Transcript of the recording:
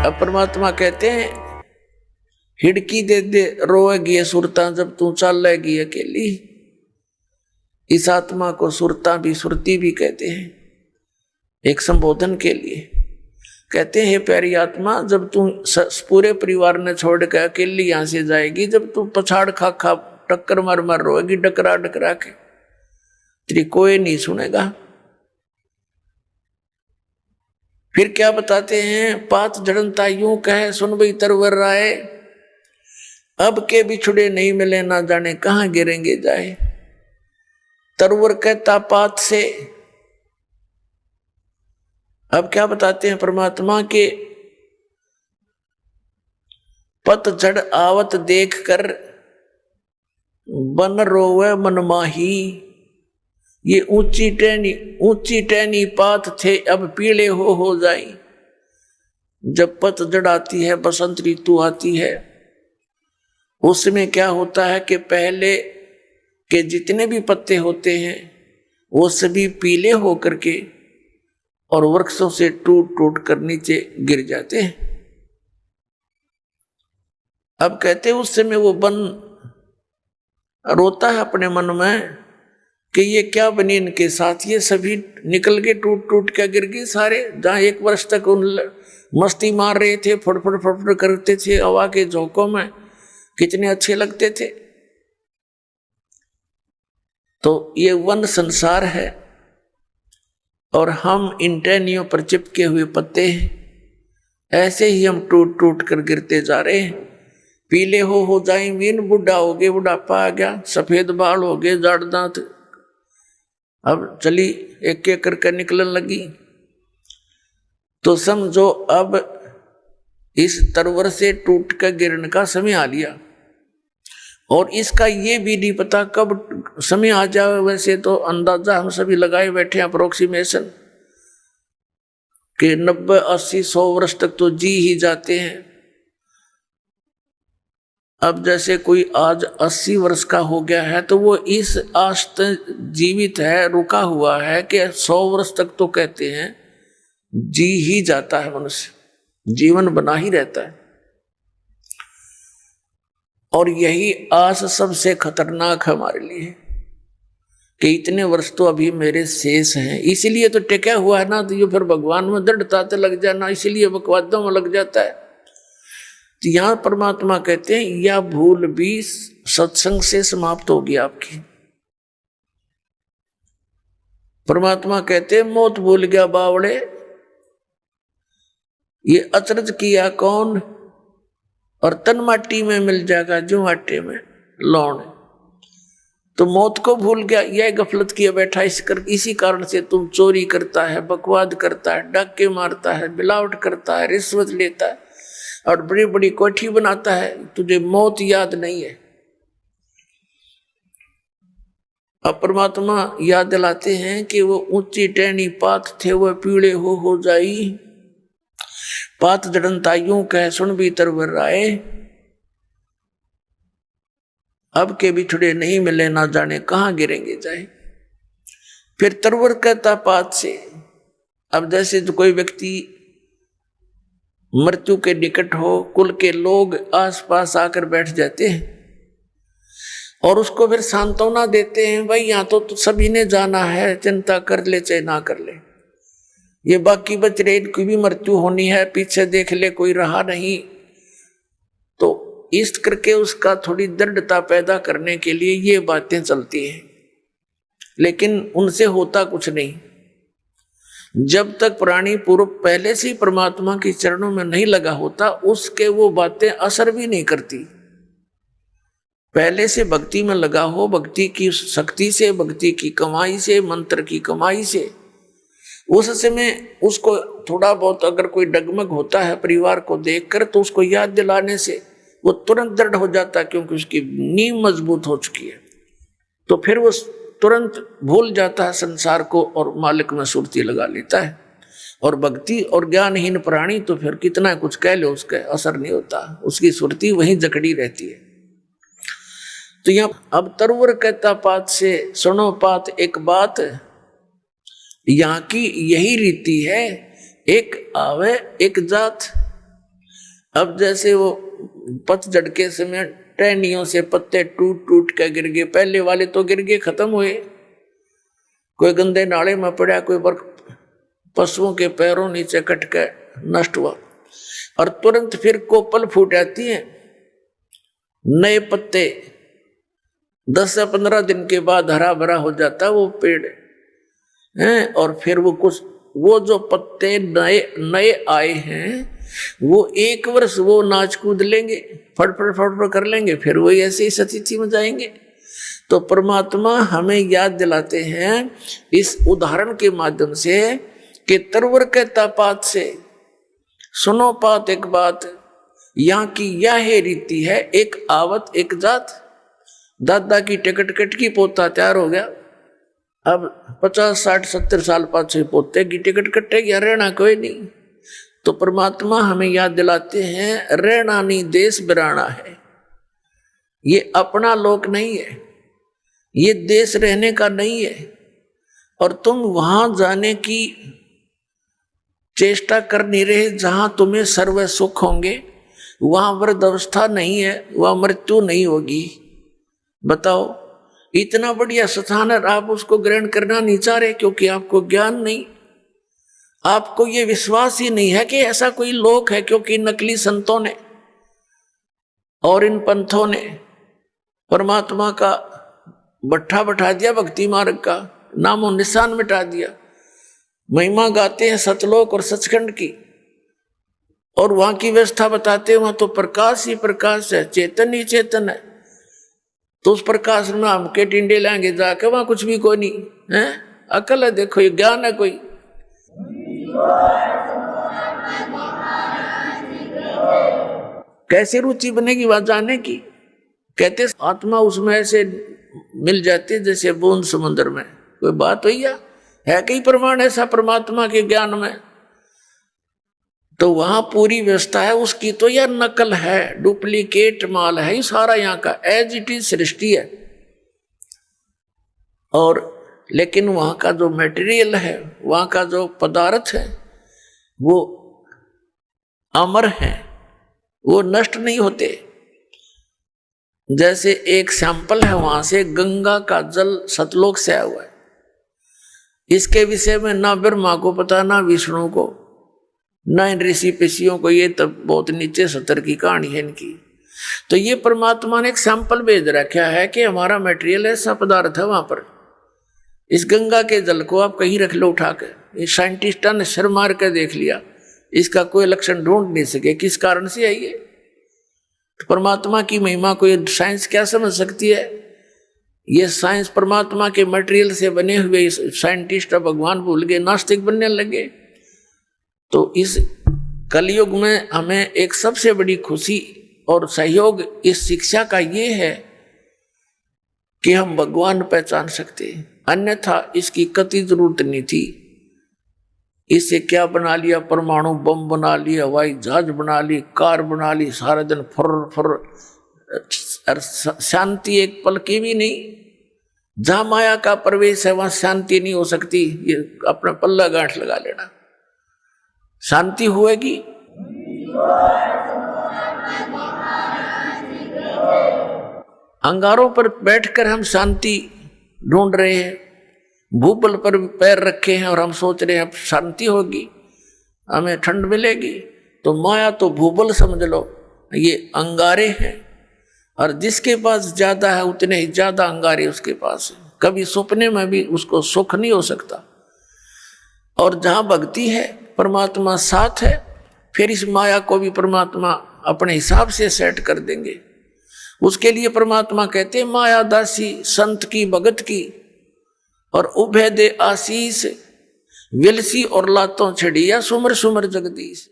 अब परमात्मा कहते हैं हिड़की दे दे रोएगी सुरता जब तू चलेगी अकेली। इस आत्मा को सुरता भी सुरती भी कहते हैं, एक संबोधन के लिए कहते हैं प्यारी आत्मा जब तू पूरे परिवार ने छोड़ के अकेली यहां से जाएगी, जब तू पछाड़ खा खा टक्कर मार मार रोएगी डकरा डकरा के, तेरी कोई नहीं सुनेगा। फिर क्या बताते हैं, पात जड़नता यूं कहे सुन भाई तरवर राय, अब के बिछुड़े नहीं मिले ना जाने कहां गिरेंगे जाए। तरवर कहता पात से। अब क्या बताते हैं परमात्मा के पतझड़ आवत देख कर बन रोवे मनमाही, ये ऊंची टहनी पात थे अब पीले हो जाई। जब पतझड़ आती है, बसंत ऋतु आती है, उसमें क्या होता है कि पहले के जितने भी पत्ते होते हैं वो सभी पीले होकर के और वृक्षों से टूट टूट कर नीचे गिर जाते हैं। अब कहते हैं उस समय वो वन रोता है अपने मन में कि ये क्या बनी इनके साथ, ये सभी निकल के टूट टूट के गिर गए सारे। जहां एक वर्ष तक उन मस्ती मार रहे थे, फड़फड़ फड़फड़ करते थे हवा के झोंकों में, कितने अच्छे लगते थे। तो ये वन संसार है और हम इन टहनियों पर चिपके हुए पत्ते हैं। ऐसे ही हम टूट टूट कर गिरते जा रहे हैं। पीले हो जाए मीन, बुढ़ा हो गए, बुढ़ापा आ गया, सफेद बाल हो गए, जाड़ दांत, अब चली एक एक करके निकलने लगी। तो समझो अब इस तरवर से टूट कर गिरने का समय आ लिया और इसका ये भी नहीं पता कब समय आ जाए। वैसे तो अंदाजा हम सभी लगाए बैठे हैं, अप्रोक्सीमेशन कि 90, 80, 100 वर्ष तक तो जी ही जाते हैं। अब जैसे कोई आज 80 वर्ष का हो गया है तो वो इस आश तक जीवित है, रुका हुआ है कि 100 वर्ष तक तो कहते हैं जी ही जाता है, मनुष्य जीवन बना ही रहता है। और यही आस सबसे खतरनाक हमारे लिए कि इतने वर्ष तो अभी मेरे शेष हैं, इसीलिए तो टिका हुआ है ना। तो ये फिर भगवान में दृढ़ता तो लग जाना, इसीलिए बकवादों में लग जाता है। तो यहां परमात्मा कहते हैं यह भूल भी सत्संग से समाप्त होगी आपकी। परमात्मा कहते हैं मौत भूल गया बावड़े, ये अचरज किया कौन, और तन माटी में मिल जाएगा जो आटे में लौण। तो मौत को भूल गया, यह गफलत किया बैठा। इसी कारण से तुम चोरी करता है, बकवाद करता है, डाके मारता है, मिलावट करता है, रिश्वत लेता है और बड़ी बड़ी कोठी बनाता है, तुझे मौत याद नहीं है। अब परमात्मा याद दिलाते हैं कि वो ऊंची टहनी पात थे वह पीड़े हो जाई। पात जड़नता यूं कह सुन भी तरवर राय, अब के बिछड़े नहीं मिले ना जाने कहां गिरेंगे जाए। फिर तरवर कहता पात से। अब जैसे जो कोई व्यक्ति मृत्यु के निकट हो, कुल के लोग आसपास आकर बैठ जाते हैं और उसको फिर सांत्वना देते हैं, भाई यहां तो सभी ने जाना है, चिंता कर ले चाहे ना कर ले, ये बाकी बच रहे इनकी भी मृत्यु होनी है, पीछे देख ले कोई रहा नहीं। तो इस करके उसका थोड़ी दृढ़ता पैदा करने के लिए ये बातें चलती हैं, लेकिन उनसे होता कुछ नहीं। जब तक प्राणी पूर्व पहले से ही परमात्मा के चरणों में नहीं लगा होता, उसके वो बातें असर भी नहीं करती। पहले से भक्ति में लगा हो, भक्ति की शक्ति से, भक्ति की कमाई से, मंत्र की कमाई से, उस समय उसको थोड़ा बहुत अगर कोई डगमग होता है परिवार को देखकर, तो उसको याद दिलाने से वो तुरंत दृढ़ हो जाता है, क्योंकि उसकी नींव मजबूत हो चुकी है। तो फिर वो तुरंत भूल जाता है संसार को और मालिक में सुरती लगा लेता है। और भक्ति और ज्ञानहीन प्राणी तो फिर कितना कुछ कह लो, उसका असर नहीं होता, उसकी सुरती वहीं जकड़ी रहती है। तो यहाँ अब तरवर कहता पात से, सुनो पात एक बात, यहाँ की यही रीति है, एक आवे एक जात। अब जैसे वो पतझड़ के समय टहनियों से पत्ते टूट टूट के गिर गए, पहले वाले तो गिर गए, खत्म हुए, कोई गंदे नाले में पड़ा, कोई पशुओं के पैरों नीचे कट के नष्ट हुआ, और तुरंत फिर कोपल फूट आती है, नए पत्ते 10 से 15 दिन के बाद हरा भरा हो जाता है वो पेड़ हैं। और फिर वो जो पत्ते नए नए आए हैं वो 1 वर्ष वो नाच कूद लेंगे, फटफट फटफट कर लेंगे, फिर वही ऐसे ही स्थिति में जाएंगे। तो परमात्मा हमें याद दिलाते हैं इस उदाहरण के माध्यम से कि तरवर कहता पात से, सुनो पात एक बात, यहाँ की यह रीति है, एक आवत एक जात। दादा की टिकट कट की पोता तैयार हो गया, अब 50 60 70 साल पाछे पोते की टिकट कटेगी, रहना कोई नहीं। तो परमात्मा हमें याद दिलाते हैं रहना नहीं देश बिराना है, ये अपना लोक नहीं है, ये देश रहने का नहीं है, और तुम वहां जाने की चेष्टा कर नहीं रहे जहां तुम्हें सर्व सुख होंगे, वहां वृद्ध अवस्था नहीं है, वहां मृत्यु नहीं होगी। बताओ, इतना बढ़िया स्थान है, आप उसको ग्रहण करना नहीं चाह रहे क्योंकि आपको ज्ञान नहीं, आपको ये विश्वास ही नहीं है कि ऐसा कोई लोक है, क्योंकि नकली संतों ने और इन पंथों ने परमात्मा का भट्ठा बैठा दिया, भक्ति मार्ग का नामो निशान मिटा दिया। महिमा गाते हैं सतलोक और सचखंड की, और वहां की व्यवस्था बताते हैं, वहां तो प्रकाश ही प्रकाश है, चेतन ही चेतन है। तो उस प्रकाश में हम के टिंडे लाएंगे जाके, वहां कुछ भी कोई नहीं है, अकल है, देखो ये ज्ञान है कोई। कैसे रुचि बनेगी वहां जाने की? कहते आत्मा उसमें ऐसे मिल जाती है जैसे बूंद समुद्र में, कोई बात हुई है कई प्रमाण ऐसा परमात्मा के ज्ञान में। तो वहां पूरी व्यवस्था है उसकी, तो यह नकल है, डुप्लीकेट माल है ये सारा यहाँ का, एज इट इज सृष्टि है। और लेकिन वहां का जो मटेरियल है, वहां का जो पदार्थ है वो अमर है, वो नष्ट नहीं होते। जैसे एक सैंपल है वहां से, गंगा का जल सतलोक से आया हुआ है, इसके विषय में ना ब्रह्मा को पता ना विष्णु को ना इन ऋषि पिषियों को, ये तब बहुत नीचे स्तर की कहानी है इनकी। तो ये परमात्मा ने एक सैंपल भेज रखा है कि हमारा मटेरियल ऐसा पदार्थ है वहां पर, इस गंगा के जल को आप कहीं रख लो उठा कर। इस साइंटिस्टा ने सिर मार कर देख लिया, इसका कोई लक्षण ढूंढ नहीं सके, किस कारण से है ये। तो परमात्मा की महिमा को ये साइंस क्या समझ सकती है? ये साइंस परमात्मा के मटेरियल से बने हुए साइंटिस्ट भगवान भूल गए, नास्तिक बनने लगे। तो इस कलयुग में हमें एक सबसे बड़ी खुशी और सहयोग इस शिक्षा का ये है कि हम भगवान पहचान सकते हैं, अन्यथा इसकी कतई जरूरत नहीं थी। इससे क्या बना लिया, परमाणु बम बना लिया, हवाई जहाज बना ली, कार बना ली, सारा दिन फुर फुर, शांति एक पल की भी नहीं। जहां माया का प्रवेश है वहां शांति नहीं हो सकती, ये अपना पल्ला गांठ लगा लेना, शांति होएगी। अंगारों पर बैठकर हम शांति ढूंढ रहे हैं, भूबल पर पैर रखे हैं और हम सोच रहे हैं अब शांति होगी, हमें ठंड मिलेगी। तो माया तो भूबल समझ लो, ये अंगारे हैं, और जिसके पास ज्यादा है उतने ही ज्यादा अंगारे उसके पास है। कभी सपने में भी उसको सुख नहीं हो सकता। और जहां भक्ति है, परमात्मा साथ है, फिर इस माया को भी परमात्मा अपने हिसाब से सेट कर देंगे। उसके लिए परमात्मा कहते हैं माया दासी संत की भगत की, और उभय दे आशीष विलसी और लातों छड़िया सुमर सुमर जगदीश।